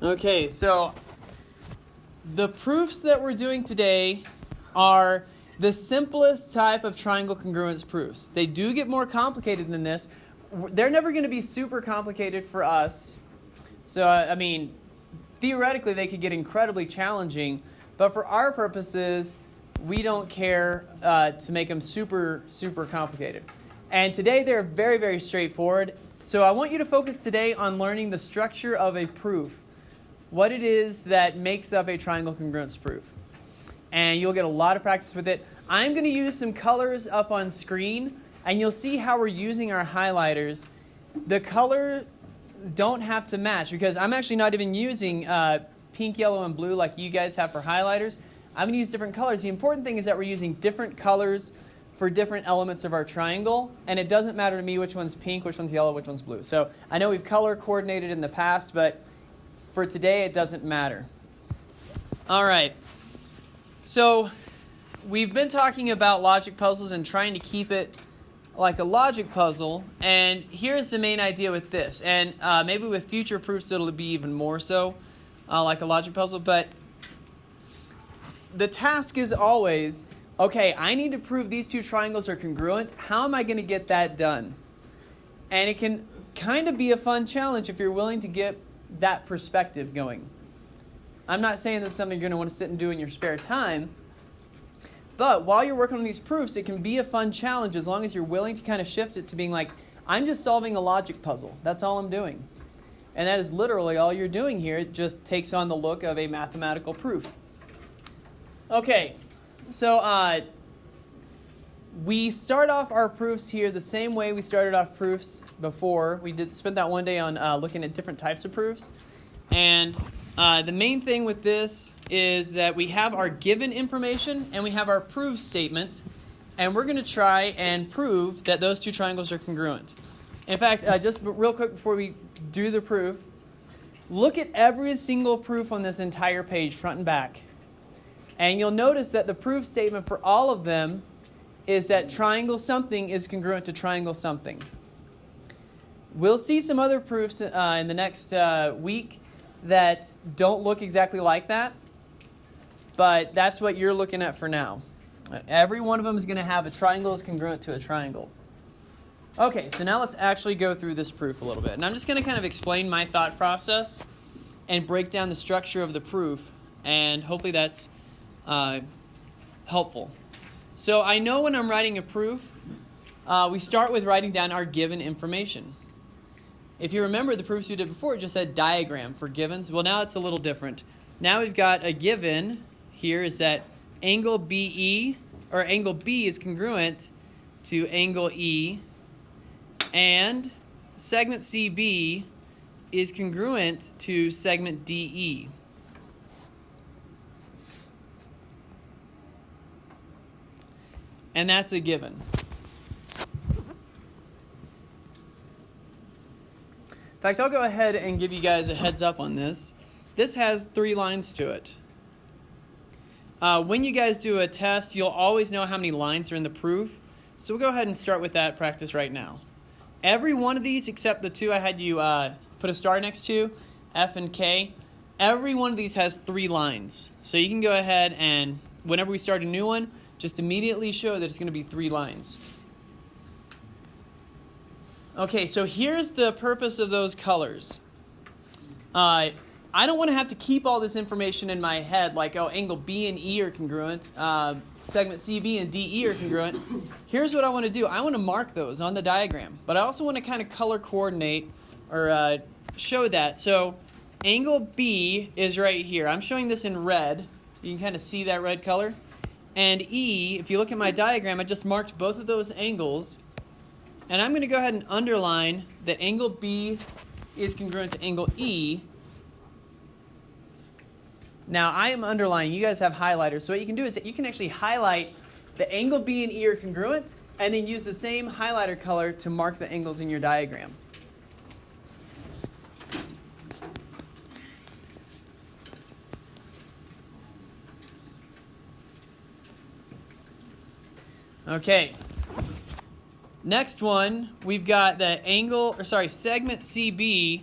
Okay, so the proofs that we're doing today are the simplest type of triangle congruence proofs. They do get more complicated than this. They're never going to be super complicated for us. So, I mean, theoretically, they could get incredibly challenging. But for our purposes, we don't care to make them super, super complicated. And today, they're very, very straightforward. So I want you to focus today on learning the structure of a proof. What it is that makes up a triangle congruence proof. And you'll get a lot of practice with it. I'm going to use some colors up on screen, and you'll see how we're using our highlighters. The colors don't have to match, because I'm actually not even using pink, yellow, and blue like you guys have for highlighters. I'm going to use different colors. The important thing is that we're using different colors for different elements of our triangle, and it doesn't matter to me which one's pink, which one's yellow, which one's blue. So I know we've color coordinated in the past, but for today, it doesn't matter. All right. So we've been talking about logic puzzles and trying to keep it like a logic puzzle. And here's the main idea with this. And maybe with future proofs, it'll be even more so like a logic puzzle. But the task is always, okay, I need to prove these two triangles are congruent. How am I going to get that done? And it can kind of be a fun challenge if you're willing to get that perspective going. I'm not saying this is something you're going to want to sit and do in your spare time, but while you're working on these proofs, it can be a fun challenge as long as you're willing to kind of shift it to being like, I'm just solving a logic puzzle. That's all I'm doing. And that is literally all you're doing here. It just takes on the look of a mathematical proof. Okay, so we start off our proofs here the same way we started off proofs before. We spent that one day on looking at different types of proofs. And the main thing with this is that we have our given information and we have our proof statement. And we're going to try and prove that those two triangles are congruent. In fact, just real quick before we do the proof, look at every single proof on this entire page, front and back. And you'll notice that the proof statement for all of them is that triangle something is congruent to triangle something. We'll see some other proofs in the next week that don't look exactly like that, but that's what you're looking at for now. Every one of them is going to have a triangle is congruent to a triangle. Okay, so now let's actually go through this proof a little bit. And I'm just going to kind of explain my thought process and break down the structure of the proof, and hopefully that's helpful. So I know when I'm writing a proof, we start with writing down our given information. If you remember the proofs we did before, it just said diagram for givens. Well, now it's a little different. Now we've got a given here is that angle BE, or angle B is congruent to angle E, and segment CB is congruent to segment DE. And that's a given. In fact, I'll go ahead and give you guys a heads up on this. This has 3 lines to it. When you guys do a test, you'll always know how many lines are in the proof. So we'll go ahead and start with that practice right now. Every one of these, except the 2 I had you put a star next to, F and K, every one of these has 3 lines. So you can go ahead and, whenever we start a new one, just immediately show that it's going to be 3 lines. Okay, so here's the purpose of those colors. I don't want to have to keep all this information in my head, like, oh, angle B and E are congruent, segment CB and DE are congruent. Here's what I want to do. I want to mark those on the diagram, but I also want to kind of color coordinate or show that. So angle B is right here. I'm showing this in red. You can kind of see that red color. And E, if you look at my diagram, I just marked both of those angles. And I'm going to go ahead and underline that angle B is congruent to angle E. Now, I am underlining. You guys have highlighters. So what you can do is that you can actually highlight the angle B and E are congruent, and then use the same highlighter color to mark the angles in your diagram. Okay. Next one, we've got the segment CB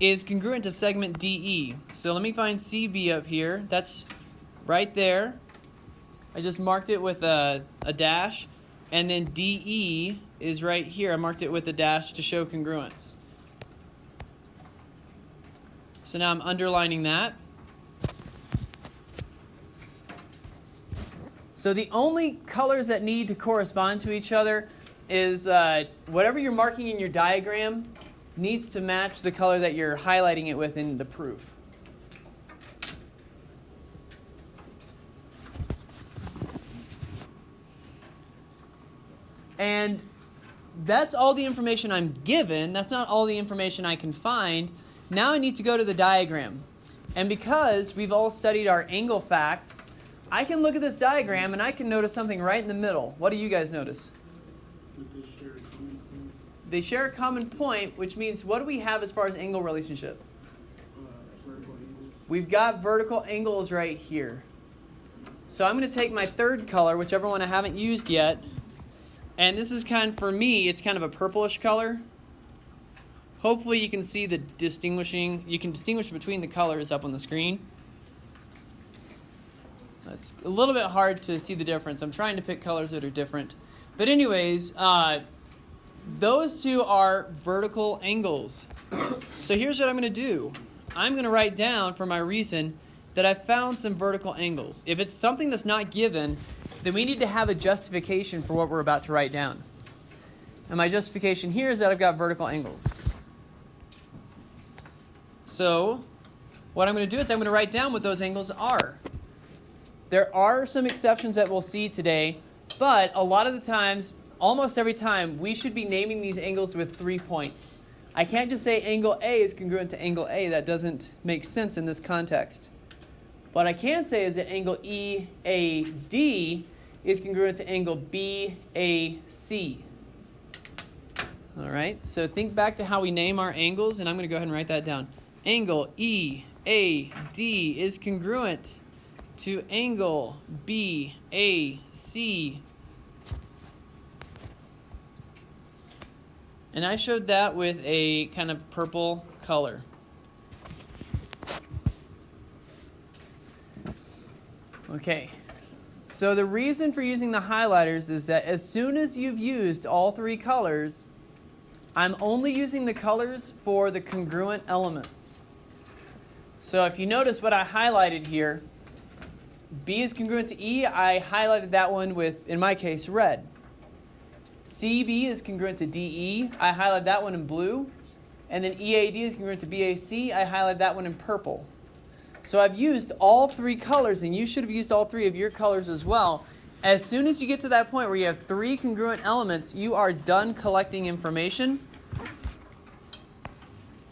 is congruent to segment DE. So let me find CB up here. That's right there. I just marked it with a dash. And then DE is right here. I marked it with a dash to show congruence. So now I'm underlining that. So the only colors that need to correspond to each other is whatever you're marking in your diagram needs to match the color that you're highlighting it with in the proof. And that's all the information I'm given. That's not all the information I can find. Now I need to go to the diagram. And because we've all studied our angle facts, I can look at this diagram and I can notice something right in the middle. What do you guys notice? They share a common point, which means what do we have as far as angle relationship? Vertical angles. We've got vertical angles right here. So I'm going to take my third color, whichever one I haven't used yet. And this is for me, it's kind of a purplish color. Hopefully you can see you can distinguish between the colors up on the screen. It's a little bit hard to see the difference. I'm trying to pick colors that are different. But anyways, those two are vertical angles. So here's what I'm going to do. I'm going to write down for my reason that I found some vertical angles. If it's something that's not given, then we need to have a justification for what we're about to write down. And my justification here is that I've got vertical angles. So what I'm going to do is I'm going to write down what those angles are. There are some exceptions that we'll see today, but a lot of the times, almost every time, we should be naming these angles with 3 points. I can't just say angle A is congruent to angle A. That doesn't make sense in this context. What I can say is that angle EAD is congruent to angle BAC. All right, so think back to how we name our angles, and I'm going to go ahead and write that down. Angle EAD is congruent to angle BAC. And I showed that with a kind of purple color. Okay, so the reason for using the highlighters is that as soon as you've used all 3 colors, I'm only using the colors for the congruent elements. So if you notice what I highlighted here, B is congruent to E. I highlighted that one with, in my case, red. CB is congruent to DE. I highlighted that one in blue. And then EAD is congruent to BAC. I highlighted that one in purple. So I've used all 3 colors, and you should have used all 3 of your colors as well. As soon as you get to that point where you have 3 congruent elements, you are done collecting information.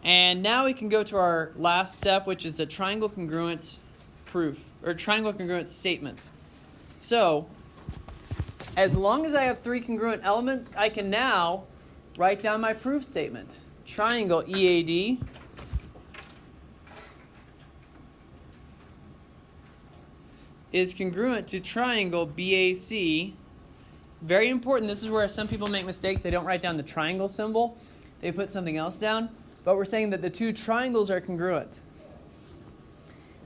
And now we can go to our last step, which is the triangle congruence proof, or triangle congruence statement. So, as long as I have 3 congruent elements, I can now write down my proof statement. Triangle EAD is congruent to triangle BAC. Very important. This is where some people make mistakes. They don't write down the triangle symbol. They put something else down. But we're saying that the 2 triangles are congruent.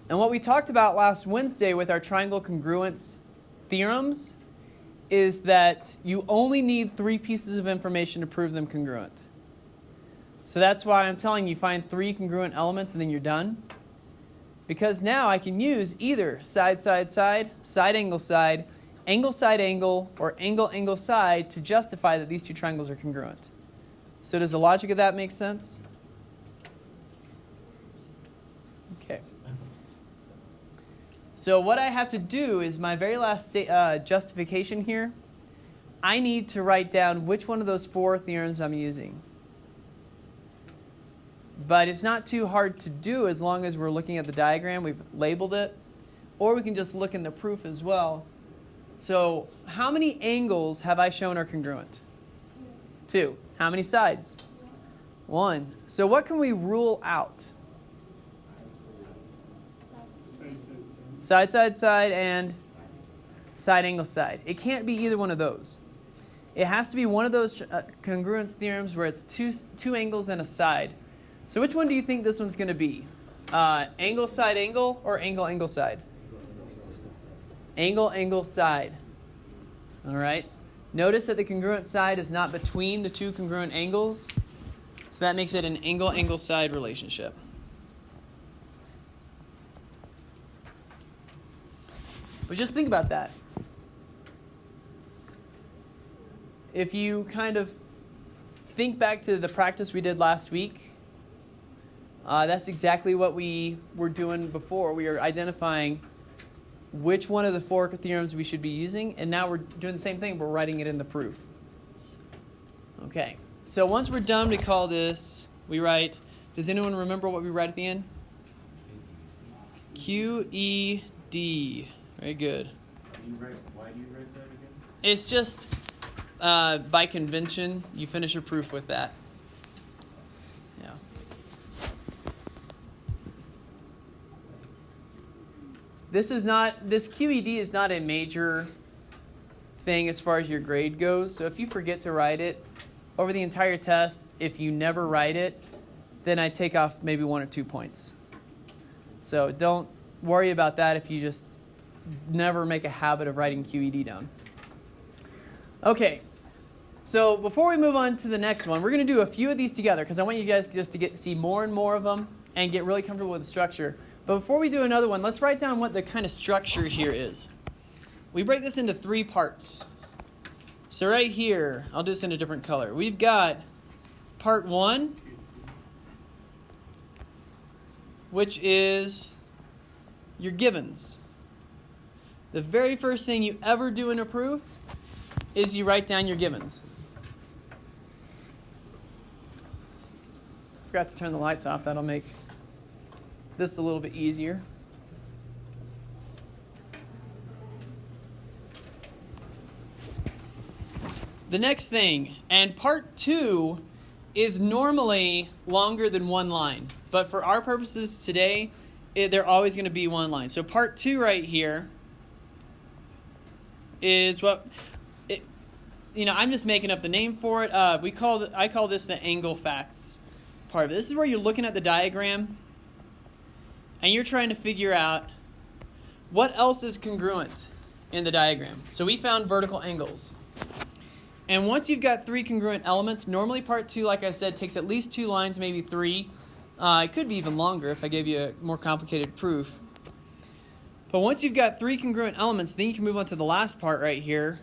And what we talked about last Wednesday with our triangle congruence theorems is that you only need 3 pieces of information to prove them congruent. So that's why I'm telling you find 3 congruent elements and then you're done. Because now I can use either side, side, side, side, angle, or angle, angle, side to justify that these 2 triangles are congruent. So does the logic of that make sense? Okay. So what I have to do is my very last justification here. I need to write down which one of those 4 theorems I'm using. But it's not too hard to do as long as we're looking at the diagram. We've labeled it. Or we can just look in the proof as well. So how many angles have I shown are congruent? 2. How many sides? 1. So what can we rule out? Side, side, side, and side, angle, side. It can't be either one of those. It has to be one of those congruence theorems where it's two angles and a side. So which one do you think this one's going to be? Angle, side, angle, or angle, angle, side? Angle, angle, side. All right. Notice that the congruent side is not between the two congruent angles. So that makes it an angle, angle, side relationship. But just think about that. If you kind of think back to the practice we did last week, that's exactly what we were doing before. We were identifying which one of the four theorems we should be using, and now we're doing the same thing. We're writing it in the proof. Okay, so once we're done, we call this, we write, does anyone remember what we write at the end? QED. Very good. Why do you write that again? It's just, by convention, you finish your proof with that. Yeah. This QED is not a major thing as far as your grade goes. So if you forget to write it over the entire test, if you never write it, then I take off maybe 1 or 2 points. So don't worry about that if you just never make a habit of writing QED down. Okay, so before we move on to the next one, we're going to do a few of these together because I want you guys just to see more and more of them and get really comfortable with the structure. But before we do another one, let's write down what the kind of structure here is. We break this into 3 parts. So right here, I'll do this in a different color. We've got part 1, which is your givens. The very first thing you ever do in a proof is you write down your givens. Forgot to turn the lights off. That'll make this a little bit easier. The next thing, and part 2 is normally longer than 1 line, but for our purposes today, they're always going to be 1 line. So part 2 right here is what, I'm just making up the name for it. I call this the angle facts part of it. This is where you're looking at the diagram and you're trying to figure out what else is congruent in the diagram. So we found vertical angles. And once you've got 3 congruent elements, normally part 2, like I said, takes at least 2 lines, maybe 3. It could be even longer if I gave you a more complicated proof. But once you've got 3 congruent elements, then you can move on to the last part right here.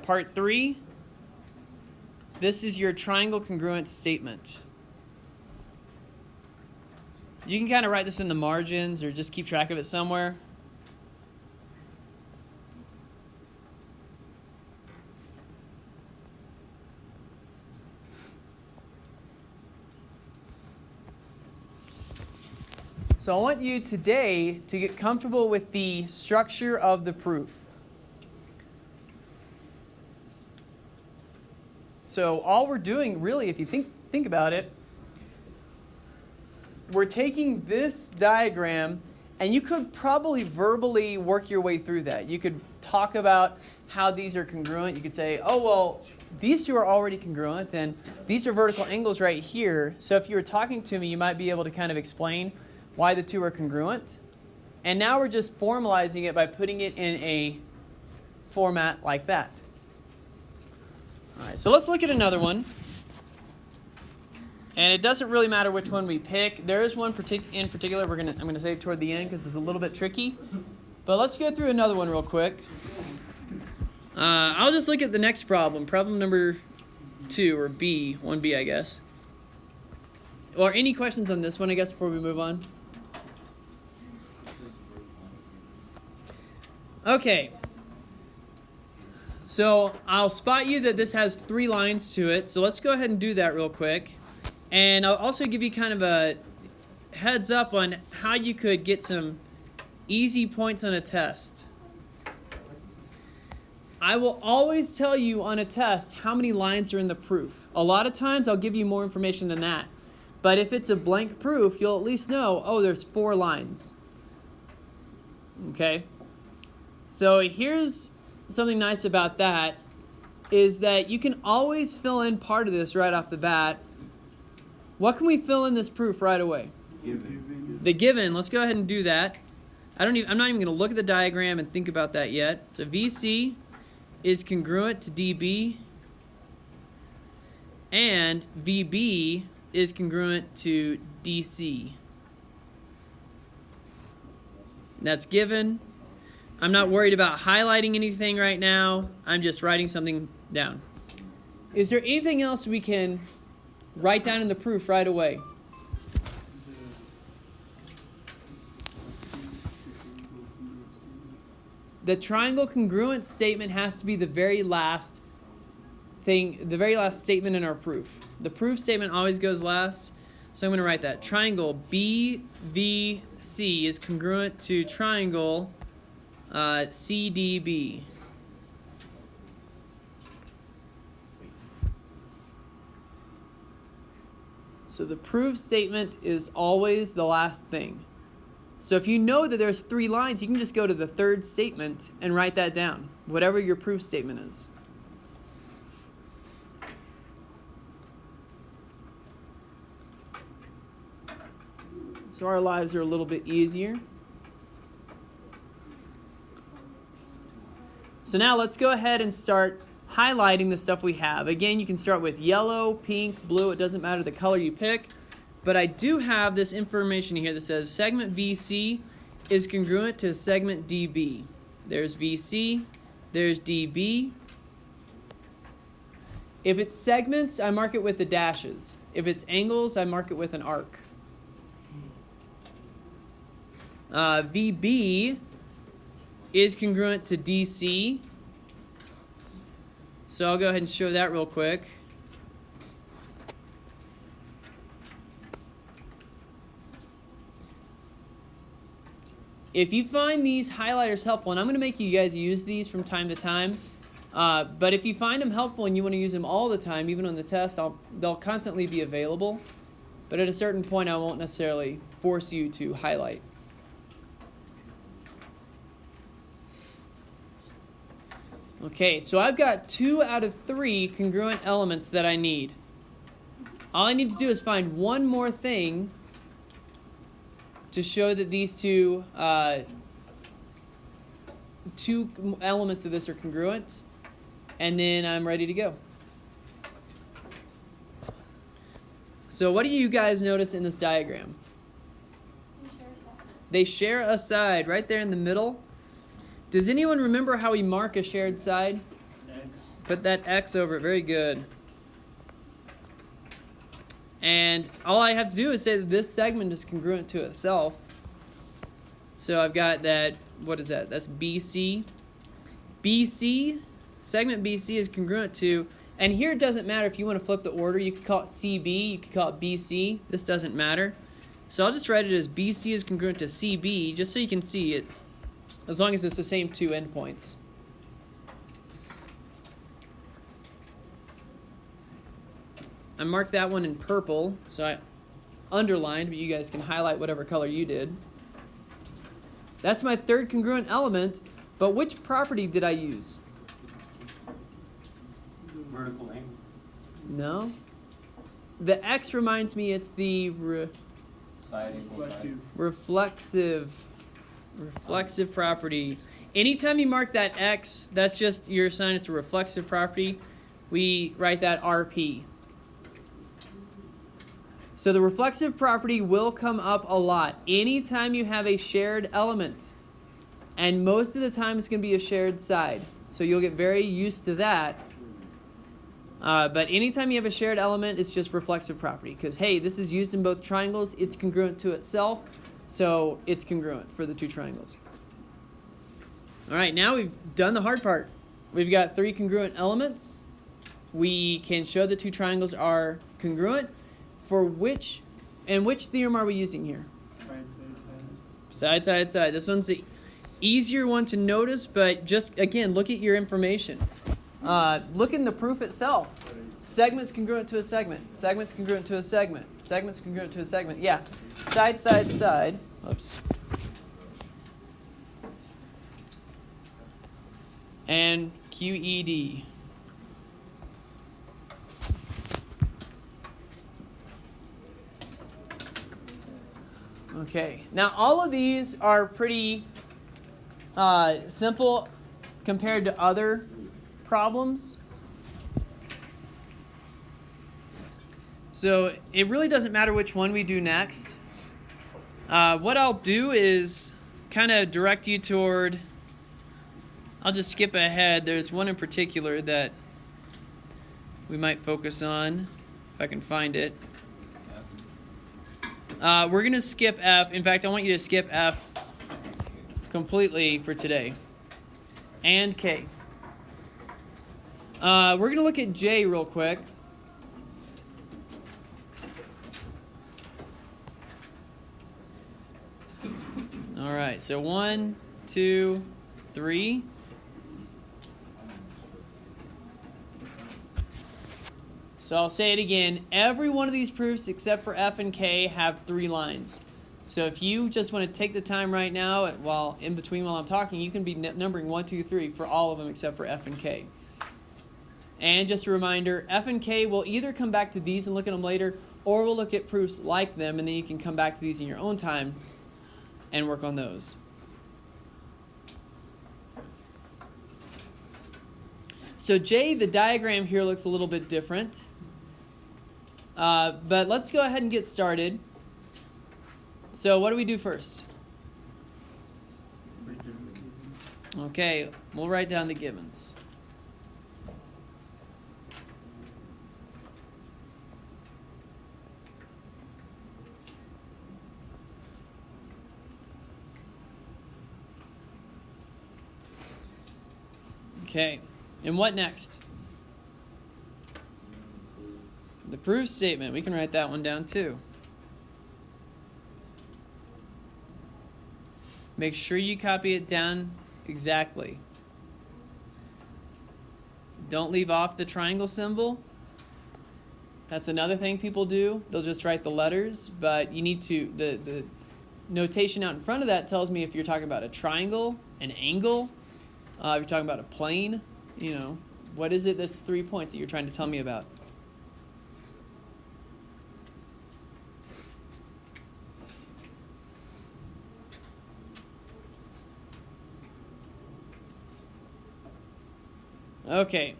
Part 3, this is your triangle congruent statement. You can kind of write this in the margins or just keep track of it somewhere. So I want you today to get comfortable with the structure of the proof. So all we're doing, really, if you think about it, we're taking this diagram, and you could probably verbally work your way through that. You could talk about how these are congruent. You could say, oh, well, these 2 are already congruent, and these are vertical angles right here. So if you were talking to me, you might be able to kind of explain why the 2 are congruent. And now we're just formalizing it by putting it in a format like that. All right, so let's look at another one. And it doesn't really matter which one we pick. There is one in particular I'm going to save toward the end because it's a little bit tricky. But let's go through another one real quick. I'll just look at the next problem. Problem number 2, or B, 1B, I guess. Or any questions on this one, I guess, before we move on? Okay. So I'll spot you that this has 3 lines to it. So let's go ahead and do that real quick. And I'll also give you kind of a heads up on how you could get some easy points on a test. I will always tell you on a test how many lines are in the proof. A lot of times I'll give you more information than that. But if it's a blank proof, you'll at least know, oh, there's 4 lines. Okay? So here's something nice about that, is that you can always fill in part of this right off the bat What can we fill in this proof right away? Given. The given. Let's go ahead and do that. I'm not even going to look at the diagram and think about that yet. So VC is congruent to DB, and VB is congruent to DC. That's given. I'm not worried about highlighting anything right now. I'm just writing something down. Is there anything else we can write down in the proof right away? The triangle congruence statement has to be the very last thing, the very last statement in our proof. The proof statement always goes last, so I'm going to write that. Triangle BVC is congruent to triangle CDB. So the proof statement is always the last thing. So if you know that there's 3 lines, you can just go to the third statement and write that down, whatever your proof statement is. So our lives are a little bit easier. So now let's go ahead and start highlighting the stuff we have. Again, you can start with yellow, pink, blue. It doesn't matter the color you pick. But I do have this information here that says segment VC is congruent to segment DB. There's VC, there's DB. If it's segments, I mark it with the dashes. If it's angles, I mark it with an arc. VB is congruent to DC. So I'll go ahead and show that real quick. If you find these highlighters helpful, and I'm going to make you guys use these from time to time, but if you find them helpful and you want to use them all the time, even on the test, they'll constantly be available. But at a certain point, I won't necessarily force you to highlight. Okay, so I've got 2 out of 3 congruent elements that I need. All I need to do is find one more thing to show that these two elements of this are congruent, and then I'm ready to go. So what do you guys notice in this diagram? They share a side right there in the middle. Does anyone remember how we mark a shared side? X. Put that X over it. Very good. And all I have to do is say that this segment is congruent to itself. So I've got that, what is that? That's BC. BC, segment BC is congruent to, and here it doesn't matter if you want to flip the order. You could call it CB, you could call it BC. This doesn't matter. So I'll just write it as BC is congruent to CB, just so you can see it, as long as it's the same 2 endpoints. I marked that one in purple, so I underlined, but you guys can highlight whatever color you did. That's my 3rd congruent element, but which property did I use? Vertical angle. No. The X reminds me it's the Side equals side. Reflective. reflexive property. Anytime you mark that X, that's just your sign it's a reflexive property. We write that RP. So the reflexive property will come up a lot anytime you have a shared element. And most of the time it's going to be a shared side. So you'll get very used to that. But anytime you have a shared element, it's just reflexive property. Because, hey, this is used in both triangles. It's congruent to itself. So it's congruent for the 2 triangles. All right, now we've done the hard part. We've got 3 congruent elements. We can show the 2 triangles are congruent. For which theorem are we using here? Side. Side. This one's the easier one to notice, but just, again, look at your information. Look in the proof itself. Segment's congruent to a segment. Segment's congruent to a segment. Segment's congruent to a segment. Yeah. Side. Oops. And QED. Okay. Now, all of these are pretty simple compared to other problems. So it really doesn't matter which one we do next. What I'll do is kind of direct you toward, I'll just skip ahead. There's one in particular that we might focus on, if I can find it. We're going to skip F. In fact, I want you to skip F completely for today. And K. We're going to look at J real quick. All right, so 1, 2, 3. So I'll say it again. Every one of these proofs except for F and K have 3 lines. So if you just want to take the time right now, while I'm talking, you can be numbering 1, 2, 3 for all of them except for F and K. And just a reminder, F and K will either come back to these and look at them later, or we'll look at proofs like them, and then you can come back to these in your own time and work on those. So J, the diagram here looks a little bit different. But let's go ahead and get started. So what do we do first? Okay, we'll write down the givens. Okay, and what next? The proof statement. We can write that one down too. Make sure you copy it down exactly. Don't leave off the triangle symbol. That's another thing people do. They'll just write the letters, but you need to, the notation out in front of that tells me if you're talking about a triangle, an angle, if you're talking about a plane, what is it that's 3 points that you're trying to tell me about? Okay.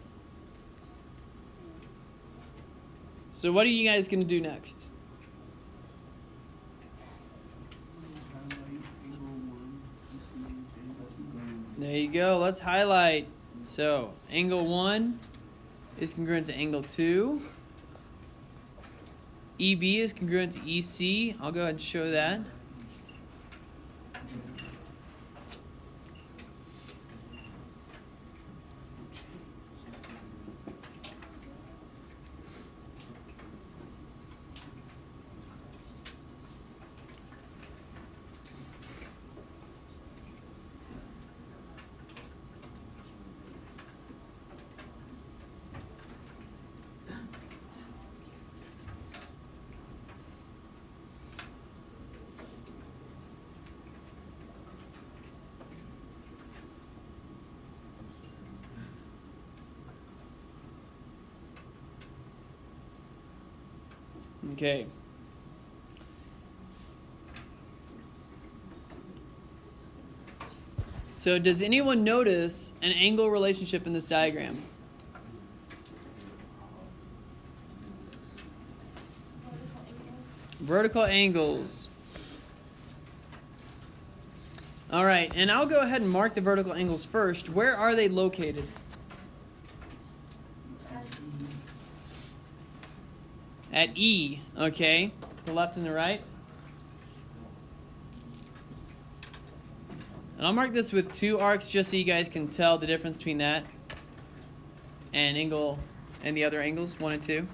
So what are you guys going to do next? There you go. Let's highlight. So, angle 1 is congruent to angle 2. EB is congruent to EC. I'll go ahead and show that. Okay. So does anyone notice an angle relationship in this diagram? Vertical angles. All right, and I'll go ahead and mark the vertical angles first. Where are they located? At E, okay, the left and the right. And I'll mark this with 2 arcs just so you guys can tell the difference between that and angle and the other angles, 1 and 2.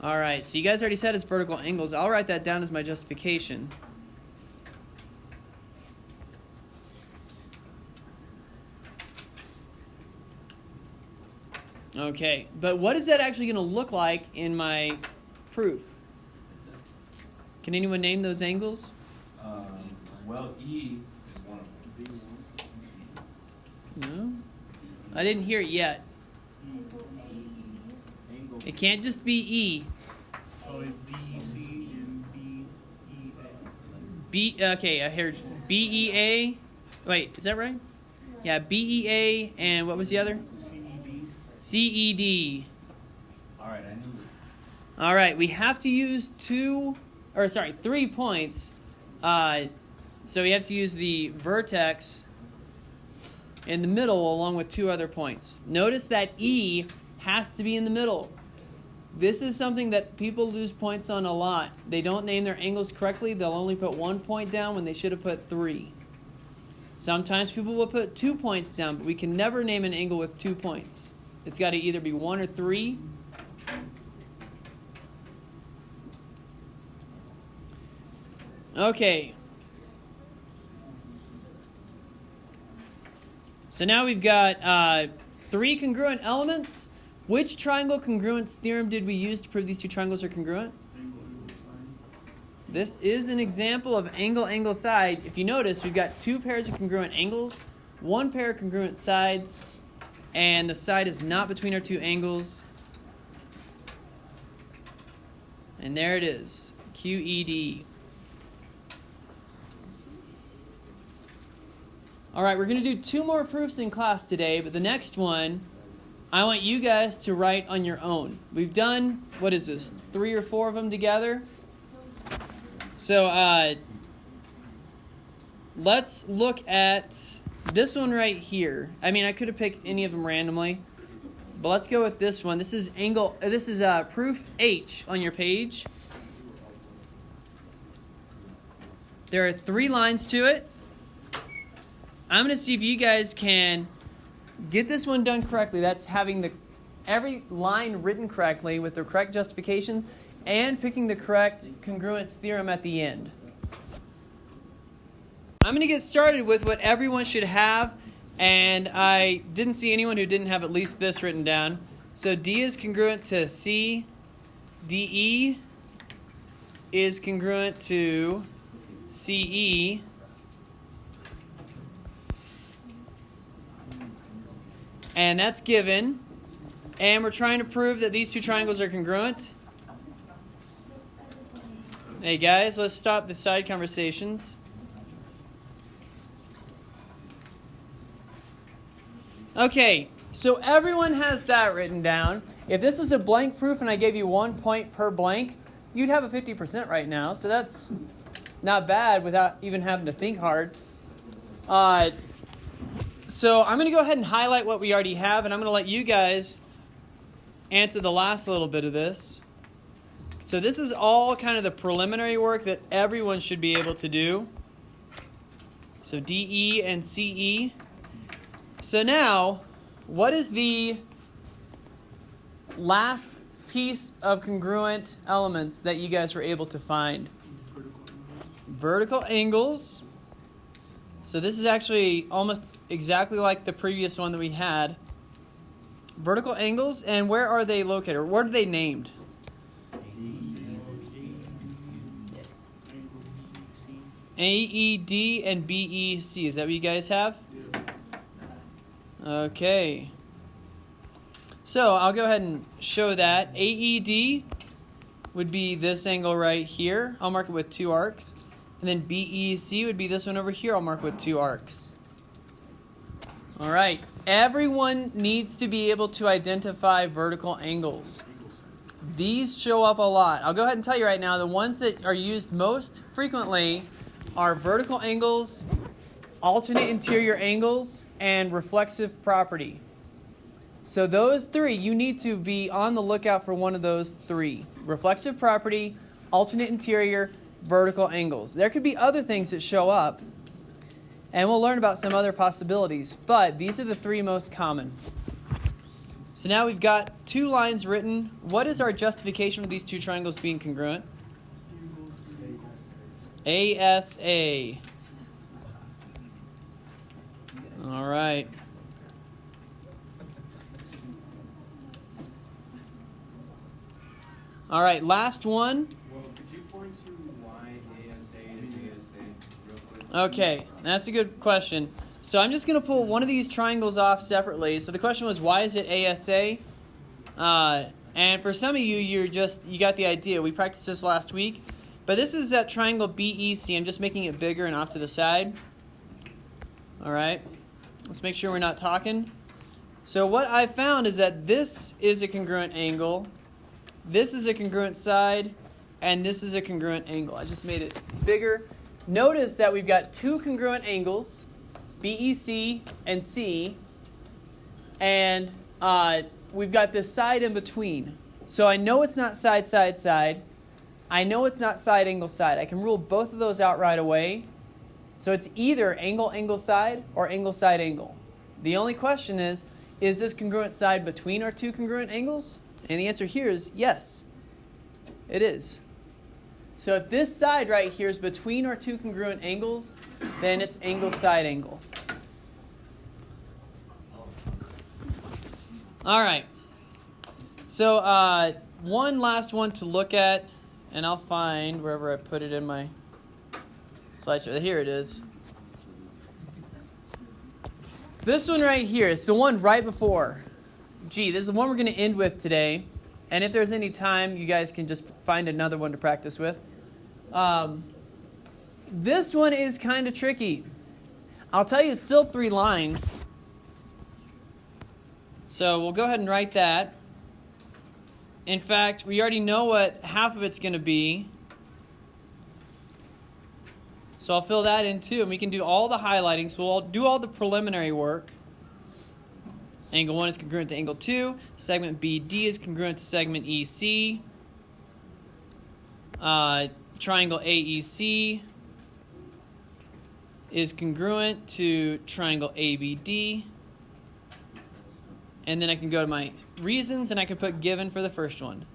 All right, so you guys already said it's vertical angles. I'll write that down as my justification. Okay, but what is that actually going to look like in my proof? Can anyone name those angles? Well, E is one of them. No? I didn't hear it yet. It can't just be E. So it's DEC. Okay, I heard BEA. Wait, is that right? Yeah, BEA, and what was the other? CED. All right, I knew it. All right, we have to use 3 points. So we have to use the vertex in the middle along with 2 other points. Notice that E has to be in the middle. This is something that people lose points on a lot. They don't name their angles correctly. They'll only put 1 point down when they should have put 3. Sometimes people will put 2 points down, but we can never name an angle with 2 points. It's got to either be 1 or 3. Okay. So now we've got 3 congruent elements. Which triangle congruence theorem did we use to prove these 2 triangles are congruent? This is an example of angle, side. If you notice, we've got 2 pairs of congruent angles, 1 pair of congruent sides, and the side is not between our 2 angles. And there it is, QED. All right, we're going to do 2 more proofs in class today, but the next one, I want you guys to write on your own. We've done, 3 or 4 of them together? So let's look at this one right here. I mean, I could have picked any of them randomly, but let's go with this one. This is proof H on your page. There are 3 lines to it. I'm going to see if you guys can get this one done correctly. That's having every line written correctly with the correct justification and picking the correct congruence theorem at the end. I'm going to get started with what everyone should have, and I didn't see anyone who didn't have at least this written down. So D is congruent to C. DE is congruent to CE. And that's given. And we're trying to prove that these 2 triangles are congruent. Hey guys, let's stop the side conversations. Okay, so everyone has that written down. If this was a blank proof and I gave you 1 point per blank, you'd have a 50% right now. So that's not bad without even having to think hard. So I'm going to go ahead and highlight what we already have, and I'm going to let you guys answer the last little bit of this. So this is all kind of the preliminary work that everyone should be able to do. So DE and CE. So now, what is the last piece of congruent elements that you guys were able to find? Vertical angles. So this is actually almost exactly like the previous one that we had. Vertical angles, and where are they located? Or what are they named? AED and BEC. Is that what you guys have? Okay. So I'll go ahead and show that. AED would be this angle right here. I'll mark it with 2 arcs. And then BEC would be this one over here. I'll mark with 2 arcs. All right. Everyone needs to be able to identify vertical angles. These show up a lot. I'll go ahead and tell you right now, the ones that are used most frequently are vertical angles, alternate interior angles, and reflexive property. So those 3, you need to be on the lookout for one of those 3. Reflexive property, alternate interior, vertical angles. There could be other things that show up, and we'll learn about some other possibilities, but these are the 3 most common. So now we've got 2 lines written. What is our justification for these 2 triangles being congruent? ASA. All right. All right, last one. Well, could you point to why ASA is ASA real quick? Okay, that's a good question. So I'm just going to pull one of these triangles off separately. So the question was, why is it ASA? And for some of you, you got the idea. We practiced this last week. But this is that triangle BEC. I'm just making it bigger and off to the side. All right. Let's make sure we're not talking. So what I found is that this is a congruent angle, this is a congruent side, and this is a congruent angle. I just made it bigger. Notice that we've got two congruent angles, BEC and C, and we've got this side in between. So I know it's not side, side, side. I know it's not side, angle, side. I can rule both of those out right away. So it's either angle, angle, side, or angle, side, angle. The only question is this congruent side between our two congruent angles? And the answer here is yes, it is. So if this side right here is between our two congruent angles, then it's angle, side, angle. All right. So one last one to look at, and I'll find wherever I put it in my slideshow. Here it is. This one right here, it's the one right before G. This is the one we're going to end with today. And if there's any time, you guys can just find another one to practice with. This one is kind of tricky. I'll tell you, it's still 3 lines. So we'll go ahead and write that. In fact, we already know what half of it's going to be. So I'll fill that in too, and we can do all the highlighting. So we'll do all the preliminary work. Angle 1 is congruent to angle 2. Segment BD is congruent to segment EC. Triangle AEC is congruent to triangle ABD. And then I can go to my reasons, and I can put given for the first one.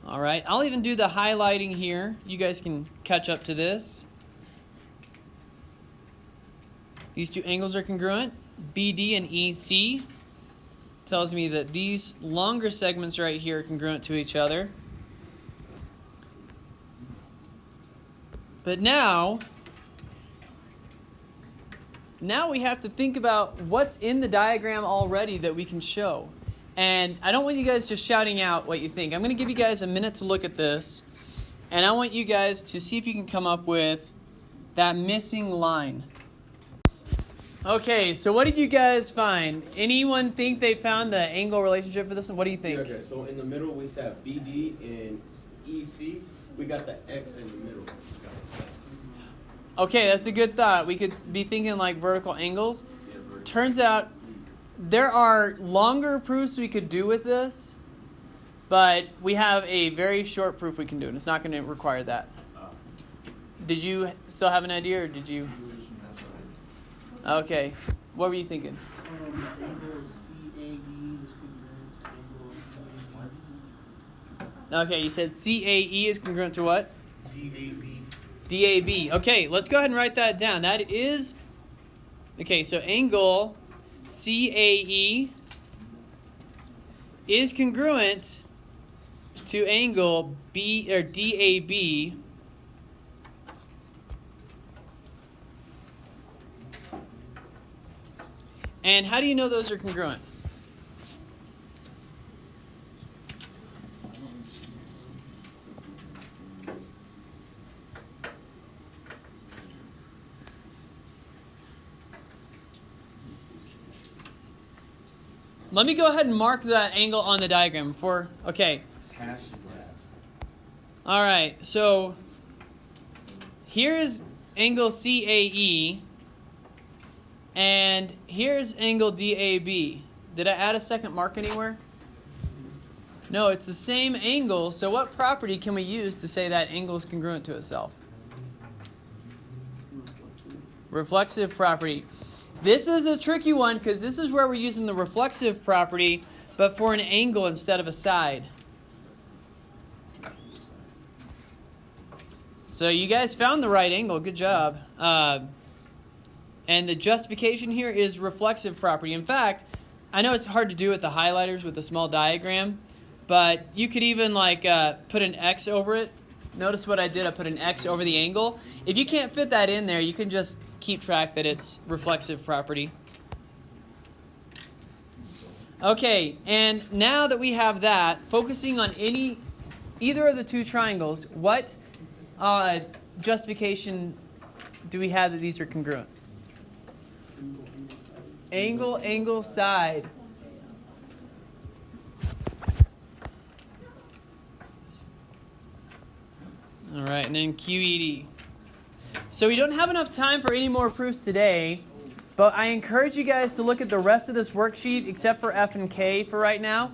All right, I'll even do the highlighting here. You guys can catch up to this. These two angles are congruent. BD and EC tells me that these longer segments right here are congruent to each other. But now we have to think about what's in the diagram already that we can show. And I don't want you guys just shouting out what you think. I'm going to give you guys a minute to look at this. And I want you guys to see if you can come up with that missing line. Okay, so what did you guys find? Anyone think they found the angle relationship for this one? What do you think? Yeah, okay, so in the middle we have BD and EC. We got the X in the middle. We got the X. Okay, that's a good thought. We could be thinking like vertical angles. Yeah, vertical. Turns out there are longer proofs we could do with this, but we have a very short proof we can do, and it's not going to require that. Did you still have an idea, or did you? Okay. What were you thinking? Okay, you said CAE is congruent to what? DAB. Okay, let's go ahead and write that down. That is... Okay, so angle CAE is congruent to angle B or DAB. And how do you know those are congruent? Let me go ahead and mark that angle on the diagram before. Okay. Cash is left. All right. So here's angle CAE. And here's angle DAB. Did I add a second mark anywhere? No, it's the same angle. So what property can we use to say that angle is congruent to itself? Reflexive property. This is a tricky one because this is where we're using the reflexive property, but for an angle instead of a side. So you guys found the right angle. Good job. And the justification here is reflexive property. In fact, I know it's hard to do with the highlighters with a small diagram, but you could even like put an X over it. Notice what I did. I put an X over the angle. If you can't fit that in there, you can just keep track that it's reflexive property. Okay, and now that we have that, focusing on either of the two triangles, what justification do we have that these are congruent? Angle, angle, side. All right, and then QED. So we don't have enough time for any more proofs today, but I encourage you guys to look at the rest of this worksheet except for F and K for right now,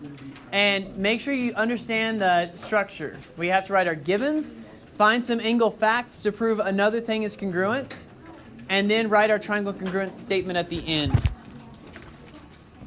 and make sure you understand the structure. We have to write our givens, find some angle facts to prove another thing is congruent, and then write our triangle congruence statement at the end.